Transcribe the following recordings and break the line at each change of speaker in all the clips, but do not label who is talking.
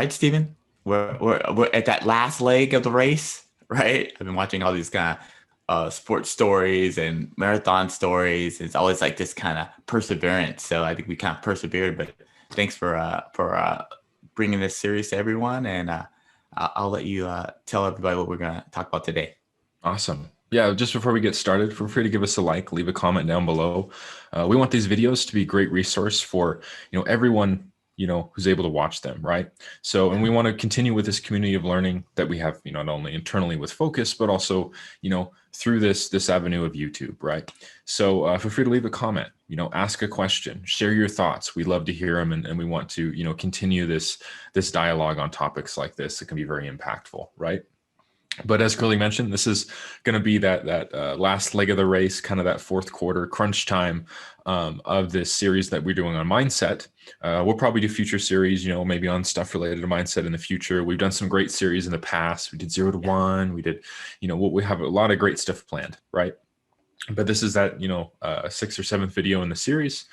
right, Steven? We're at that last leg of the race, right? I've been watching all these kind of sports stories and marathon stories. It's always like this kind of perseverance. So I think we kind of persevered. But thanks for bringing this series to everyone, and I'll let you tell everybody what we're gonna talk about today.
Awesome. Yeah, just before we get started, feel free to give us a like, leave a comment down below. We want these videos to be a great resource for, everyone, who's able to watch them, right? So, and we want to continue with this community of learning that we have, not only internally with Fokcus, but also, through this avenue of YouTube, right? So feel free to leave a comment, ask a question, share your thoughts. We love to hear them, and we want to, continue this dialogue on topics like this. It can be very impactful, right? But as Curly mentioned, this is going to be that last leg of the race, kind of that fourth quarter crunch time of this series that we're doing on mindset. We'll probably do future series, maybe on stuff related to mindset in the future. We've done some great series in the past. We did 0 to 1. We did, we have a lot of great stuff planned, right? But this is that, sixth or seventh video in the series.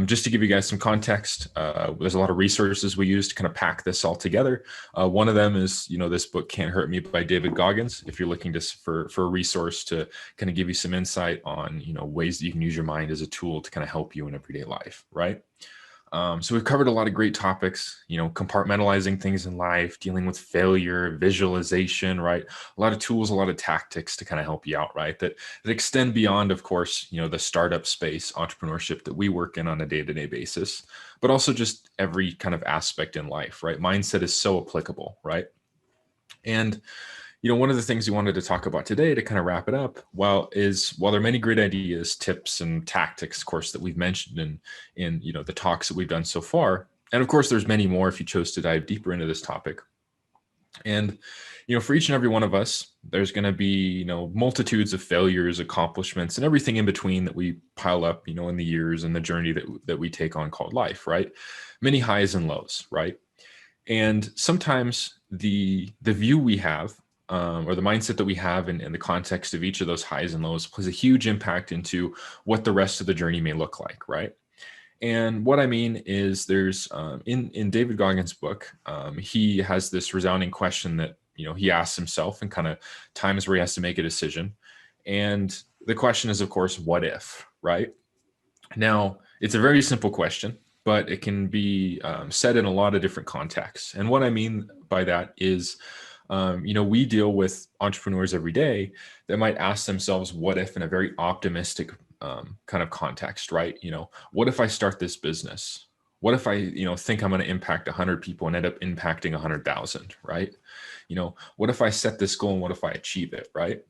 Just to give you guys some context, there's a lot of resources we use to kind of pack this all together. One of them is, this book Can't Hurt Me by David Goggins. If you're looking for a resource to kind of give you some insight on, ways that you can use your mind as a tool to kind of help you in everyday life, right? So we've covered a lot of great topics, compartmentalizing things in life, dealing with failure, visualization, right? A lot of tools, a lot of tactics to kind of help you out, right? That extend beyond, of course, the startup space, entrepreneurship that we work in on a day-to-day basis, but also just every kind of aspect in life, right? Mindset is so applicable, right? And one of the things we wanted to talk about today to kind of wrap it up, while there are many great ideas, tips, and tactics, of course, that we've mentioned in the talks that we've done so far, and of course, there's many more if you chose to dive deeper into this topic. And for each and every one of us, there's going to be multitudes of failures, accomplishments, and everything in between that we pile up, in the years and the journey that we take on called life, right? Many highs and lows, right? And sometimes the view we have, or the mindset that we have in the context of each of those highs and lows plays a huge impact into what the rest of the journey may look like, right? And what I mean is there's, in David Goggins' book, he has this resounding question that, he asks himself, and kind of times where he has to make a decision. And the question is, of course, what if, right? Now, it's a very simple question, but it can be said in a lot of different contexts. And what I mean by that is, we deal with entrepreneurs every day that might ask themselves, what if, in a very optimistic kind of context, right? What if I start this business? What if I, think I'm going to impact 100 people and end up impacting 100,000, right? What if I set this goal and what if I achieve it, right?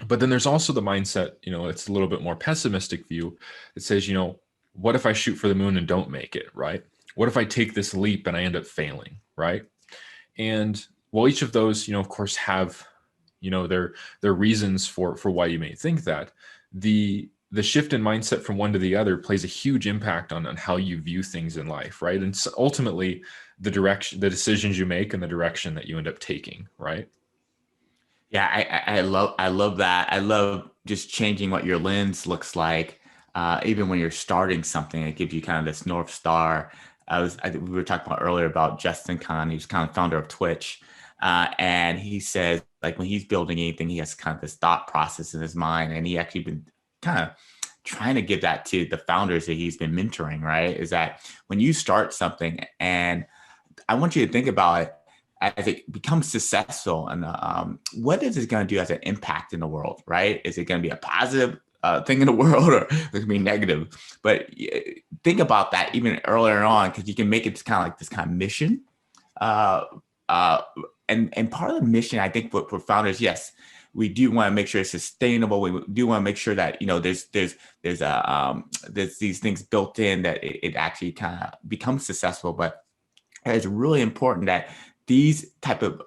But then there's also the mindset, it's a little bit more pessimistic view that says, what if I shoot for the moon and don't make it, right? What if I take this leap and I end up failing, right? And well, each of those, of course, have, their reasons for why you may think that. The shift in mindset from one to the other plays a huge impact on how you view things in life, right? And so ultimately, the decisions you make and the direction that you end up taking, right?
Yeah, I love that. I love just changing what your lens looks like. Even when you're starting something, it gives you kind of this North Star. We were talking about earlier about Justin Khan. He's kind of founder of Twitch. And he says, like, when he's building anything, he has kind of this thought process in his mind. And he actually been kind of trying to give that to the founders that he's been mentoring, right? Is that when you start something, and I want you to think about it as it becomes successful, and what is it going to do as an impact in the world, right? Is it going to be a positive thing in the world, or it can be negative? But think about that even earlier on, because you can make it kind of like this kind of mission. Uh, uh, and part of the mission, I think, for founders, yes, we do want to make sure it's sustainable. We do want to make sure that there's these things built in that it actually kind of becomes successful. But it's really important that these type of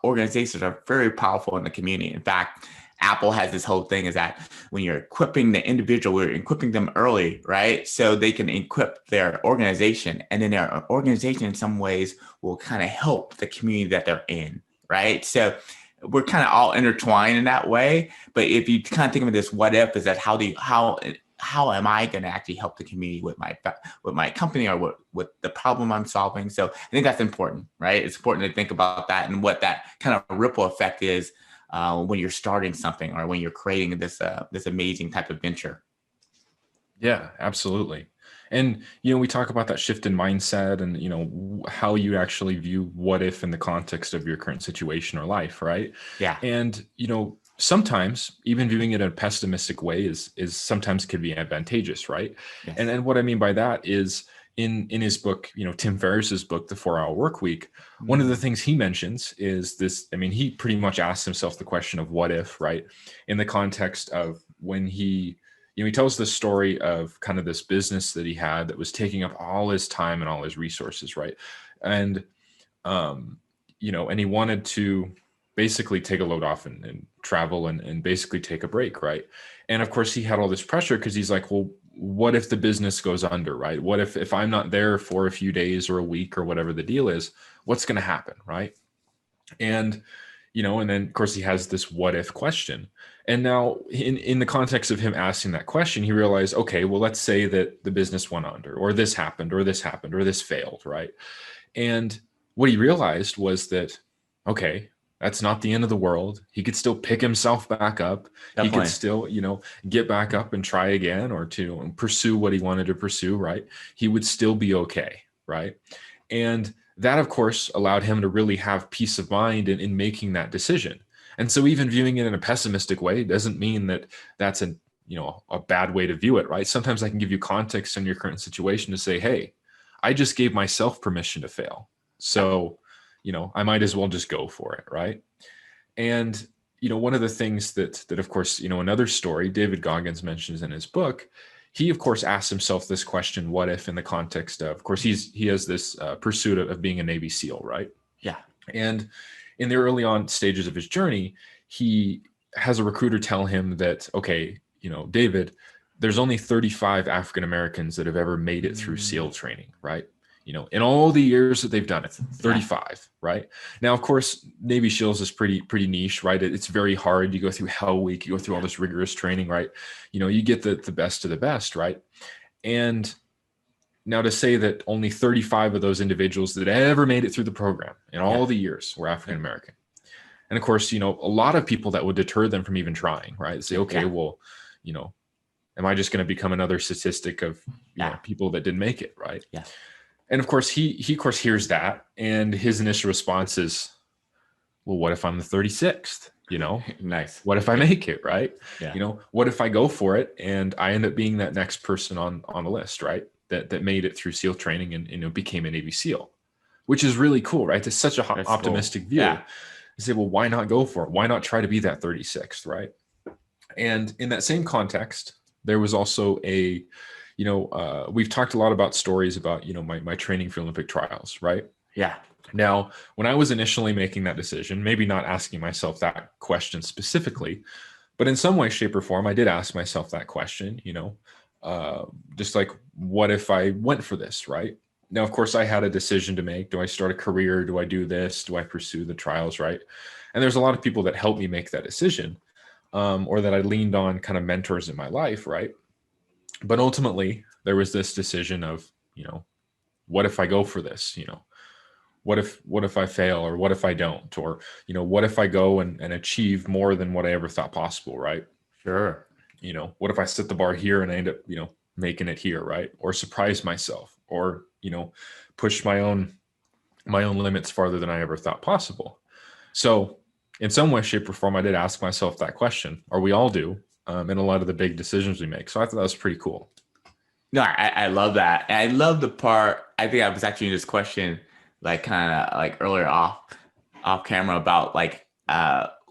organizations are very powerful in the community. In fact, Apple has this whole thing is that when you're equipping the individual, we're equipping them early, right? So they can equip their organization, and then their organization in some ways will kind of help the community that they're in, right? So we're kind of all intertwined in that way. But if you kind of think of this, what if, is that how how am I going to actually help the community with my company or with the problem I'm solving? So I think that's important, right? It's important to think about that and what that kind of ripple effect is when you're starting something or when you're creating this amazing type of venture.
Yeah, absolutely. And, we talk about that shift in mindset and, how you actually view what if in the context of your current situation or life, right?
Yeah.
And, sometimes even viewing it in a pessimistic way is sometimes could be advantageous, right? And
Yes.
and what I mean by that is in his book, Tim Ferriss's book, The 4 Hour Work Week, one of the
Mm.
things he mentions is this. I mean, he pretty much asks himself the question of what if, right? In the context of when he tells the story of kind of this business that he had that was taking up all his time and all his resources, right? And and he wanted to basically take a load off and travel and basically take a break, right? And of course he had all this pressure because he's like, well, what if the business goes under, right? What if I'm not there for a few days or a week or whatever the deal is? What's going to happen, right? And and then of course he has this what if question. And now in the context of him asking that question, he realized, okay, well, let's say that the business went under, or this happened, or this happened, or this failed, right? And what he realized was that, okay, that's not the end of the world. He could still pick himself back up. He could
Definitely.
still, get back up and try again, or to pursue what he wanted to pursue, right? He would still be okay, right? And that, of course, allowed him to really have peace of mind in making that decision. And so even viewing it in a pessimistic way doesn't mean that that's a bad way to view it, right? Sometimes I can give you context in your current situation to say, hey, I just gave myself permission to fail.
Yeah.
So, I might as well just go for it, right? And, one of the things that of course, another story David Goggins mentions in his book, he of course asks himself this question, what if, in the context of course, he has this pursuit of being a Navy SEAL, right?
Yeah.
And in the early on stages of his journey, he has a recruiter tell him that, okay, David, there's only 35 African Americans that have ever made it through SEAL
Mm.
training, right? In all the years that they've done it,
Yeah.
35, right? Now, of course, Navy SEALs is pretty niche, right? It's very hard. You go through Hell Week, you go through all this rigorous training, right? You get the best of the best, right? And now to say that only 35 of those individuals that ever made it through the program in
Yeah.
all the years were African American. And of course, a lot of people that would deter them from even trying, right? Say, okay,
Yeah.
well, am I just going to become another statistic of,
Yeah.
people that didn't make it, right?
Yeah.
And of course, he of course hears that, and his initial response is, well, what if I'm the 36th?
Nice.
What if I make it, right?
Yeah.
What if I go for it and I end up being that next person on the list, right? That made it through SEAL training and became a Navy SEAL, which is really cool, right? It's such a
That's cool.
optimistic view.
Yeah.
You say, well, why not go for it? Why not try to be that 36th, right? And in that same context, there was also we've talked a lot about stories about, my training for Olympic trials, right?
Yeah.
Now, when I was initially making that decision, maybe not asking myself that question specifically, but in some way, shape, or form, I did ask myself that question, just like, what if I went for this, right? Now, of course, I had a decision to make. Do I start a career? Do I do this? Do I pursue the trials, right? And there's a lot of people that helped me make that decision, or that I leaned on, kind of mentors in my life, right? But ultimately, there was this decision of, what if I go for this? What if I fail, or what if I don't, or what if I go and achieve more than what I ever thought possible, right?
Sure.
What if I set the bar here and I end up making it here, right? Or surprise myself, or push my own limits farther than I ever thought possible. So in some way, shape, or form, I did ask myself that question, or we all do, in a lot of the big decisions we make. So I thought that was pretty cool.
No, I love that. And I love the part. I think I was actually in this question, like kind of like earlier off camera about like,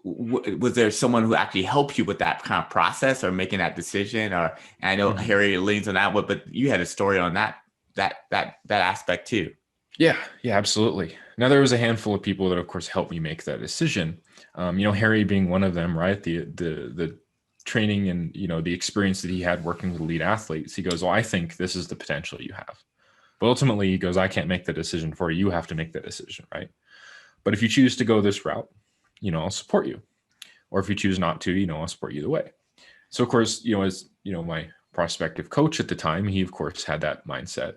was there someone who actually helped you with that kind of process or making that decision? Or and I know
Mhm.
Harry leans on that one, but you had a story on that aspect too.
Yeah, absolutely. Now there was a handful of people that, of course, helped me make that decision. Harry being one of them, right? The training and the experience that he had working with elite athletes. He goes, well, I think this is the potential you have. But ultimately, he goes, I can't make the decision for you. You have to make the decision, right? But if you choose to go this route, I'll support you. Or if you choose not to, I'll support you either way. So of course, as my prospective coach at the time, he of course had that mindset.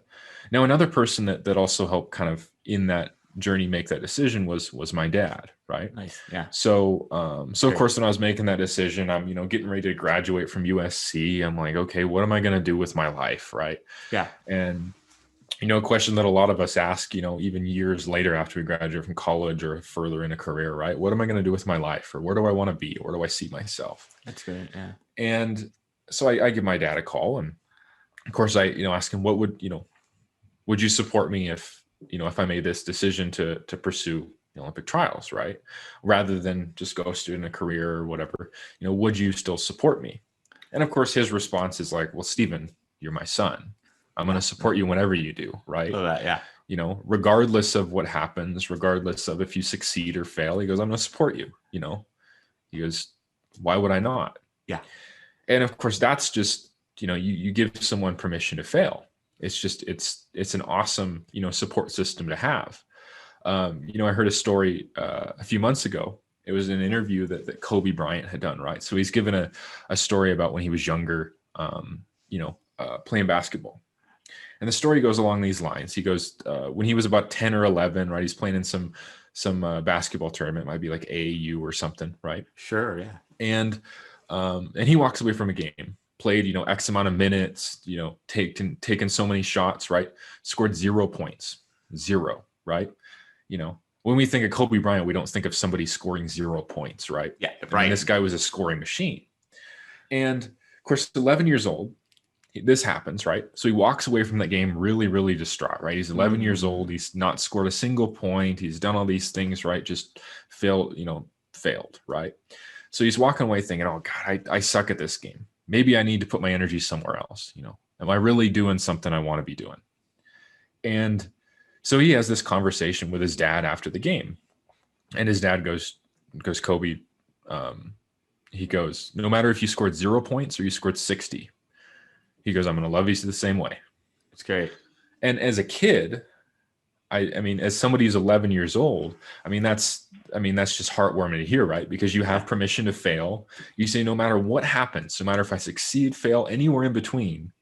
Now, another person that also helped kind of in that journey make that decision was my dad, right?
Nice. Yeah.
So so of
Great.
course when I was making that decision, I'm getting ready to graduate from USC. I'm like, okay, what am I going to do with my life, right?
Yeah.
And a question that a lot of us ask, even years later after we graduate from college or further in a career, right? What am I going to do with my life? Or where do I want to be? Where do I see myself?
That's great. Yeah.
And so I give my dad a call, and of course I, ask him, what would you support me if I made this decision to pursue the Olympic trials, right? Rather than just go student a career or whatever, would you still support me? And of course his response is like, well, Steven, you're my son. I'm going to support you whenever you do, right?
Love that. Yeah.
Regardless of what happens, regardless of if you succeed or fail, he goes, I'm going to support you, he goes, why would I not?
Yeah.
And of course that's just, you give someone permission to fail. It's just, it's an awesome, support system to have. I heard a story a few months ago. It was an interview that Kobe Bryant had done, right? So he's given a story about when he was younger, playing basketball. And the story goes along these lines. He goes, when he was about 10 or 11, right? He's playing in some basketball tournament, might be like AAU or something, right?
Sure. Yeah.
And he walks away from a game, played, X amount of minutes, taken so many shots, right? Scored 0 points, 0, right? When we think of Kobe Bryant, we don't think of somebody scoring 0 points, right?
Yeah.
Right.
Right.
This guy was a scoring machine. And of course, 11 years old, this happens, right? So he walks away from that game really, really distraught, right? He's 11 years old. He's not scored a single point. He's done all these things, right? Just failed, right? So he's walking away thinking, oh God, I suck at this game. Maybe I need to put my energy somewhere else. Am I really doing something I want to be doing? And so he has this conversation with his dad after the game, and his dad goes, Kobe, he goes, no matter if you scored 0 points or you scored 60, he goes, I'm going to love you the same way.
It's great.
And as a kid, I mean, as somebody who's 11 years old, that's just heartwarming to hear, right? Because you have permission to fail. You say, no matter what happens, no matter if I succeed, fail, anywhere in between,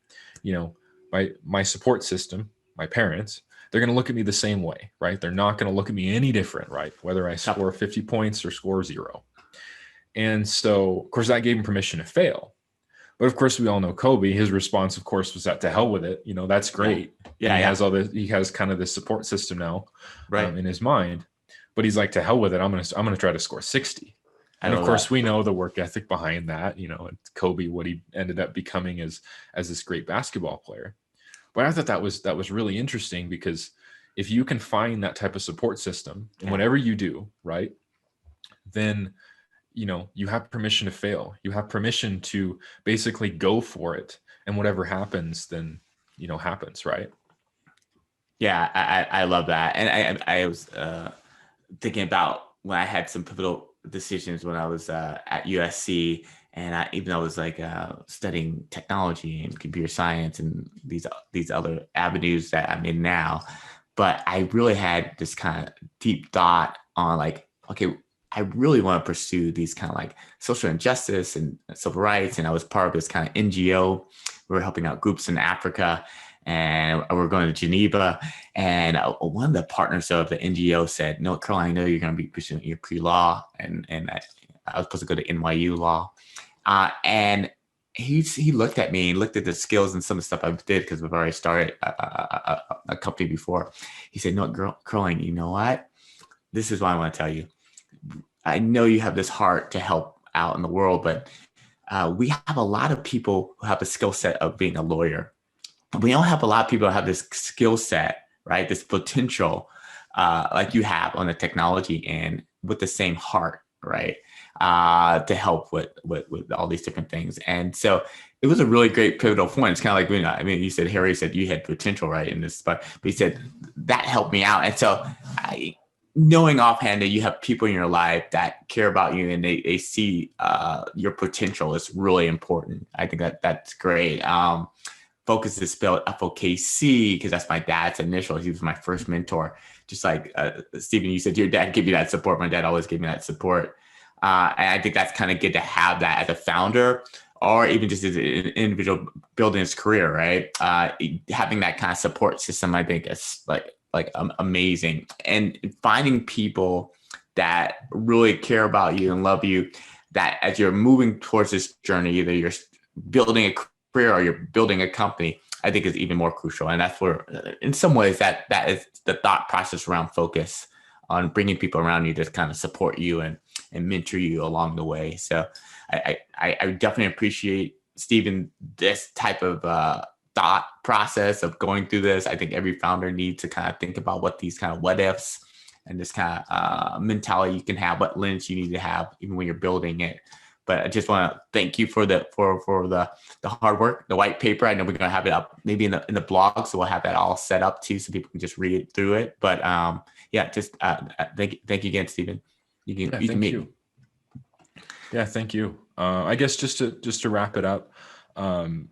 my support system, my parents, they're going to look at me the same way, right? They're not going to look at me any different, right? Whether I score 50 points or score 0. And so, of course, that gave him permission to fail. But of course, we all know Kobe. His response, of course, was that to hell with it. That's great.
Yeah.
He has all this. He has kind of this support system now,
right,
in his mind. But he's like, to hell with it. I'm gonna try to score 60. And of course, we know the work ethic behind that. Kobe, what he ended up becoming as this great basketball player. But I thought that was really interesting, because if you can find that type of support system in whatever you do, right, then you have permission to fail. You have permission to basically go for it, and whatever happens, then happens, right?
Yeah, I love that. And I was thinking about when I had some pivotal decisions when I was at USC, and I was like studying technology and computer science and these other avenues that I'm in now. But I really had this kind of deep thought on like, okay, I really want to pursue these kind of like social injustice and civil rights. And I was part of this kind of NGO. We were helping out groups in Africa, and we're going to Geneva. And one of the partners of the NGO said, no, Curl, I know you're going to be pursuing your pre-law. And I was supposed to go to NYU law. And he looked at me and looked at the skills and some of the stuff I did, because we've already started a company before. He said, no, Curling, you know what? This is what I want to tell you. I know you have this heart to help out in the world, but we have a lot of people who have the skill set of being a lawyer. We don't have a lot of people who have this skill set, right? This potential like you have on the technology end, with the same heart, right? To help with all these different things. And so it was a really great pivotal point. It's kind of like, you said, Harry said you had potential, right, in this spot, but he said that helped me out. And so knowing offhand that you have people in your life that care about you and they see your potential is really important. I think that's great. Fokcus is spelled Fokc, because that's my dad's initials. He was my first mentor. Just like Steven, you said your dad gave you that support. My dad always gave me that support. And I think that's kind of good to have that as a founder or even just as an individual building his career, right? Having that kind of support system, I think, is amazing. And finding people that really care about you and love you, that as you're moving towards this journey, either you're building a career or you're building a company, I think is even more crucial. And that's where, in some ways, that is the thought process around Fokcus, on bringing people around you to kind of support you and mentor you along the way. So I definitely appreciate, Steven, this type of thought process of going through this. I think every founder needs to kind of think about what these kind of what ifs and this kind of mentality you can have, what lens you need to have even when you're building it. But I just want to thank you for the hard work, the white paper. I know we're going to have it up maybe in the blog, so we'll have that all set up too, so people can just read it through it. But yeah, just thank you again, Steven. You can meet me.
Yeah, thank you. I guess just to wrap it up,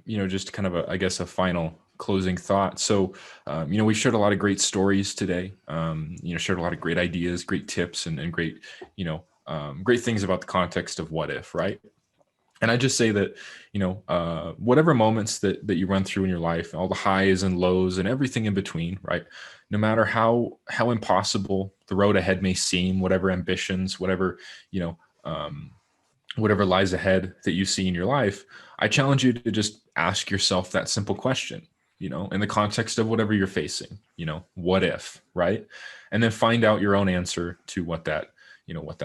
just kind of a final closing thought. So, we shared a lot of great stories today. Shared a lot of great ideas, great tips, and great, great things about the context of what if, right? And I just say that, whatever moments that you run through in your life, all the highs and lows and everything in between, right? No matter how impossible the road ahead may seem, whatever ambitions, whatever, whatever lies ahead that you see in your life, I challenge you to just ask yourself that simple question, in the context of whatever you're facing, what if, right? And then find out your own answer to what that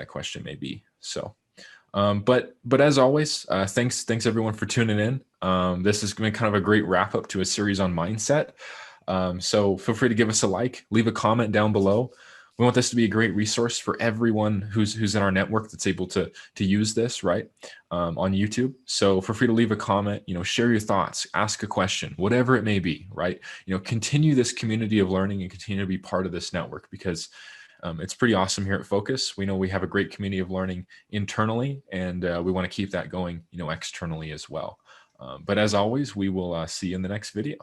question may be. So, but as always, thanks everyone for tuning in. This has been kind of a great wrap up to a series on mindset. So feel free to give us a like, leave a comment down below. We want this to be a great resource for everyone who's in our network that's able to use this, right, on YouTube. So feel free to leave a comment, share your thoughts, ask a question, whatever it may be, right? Continue this community of learning and continue to be part of this network, because it's pretty awesome here at Fokcus. We know we have a great community of learning internally, and we want to keep that going, externally as well. But as always, we will see you in the next video.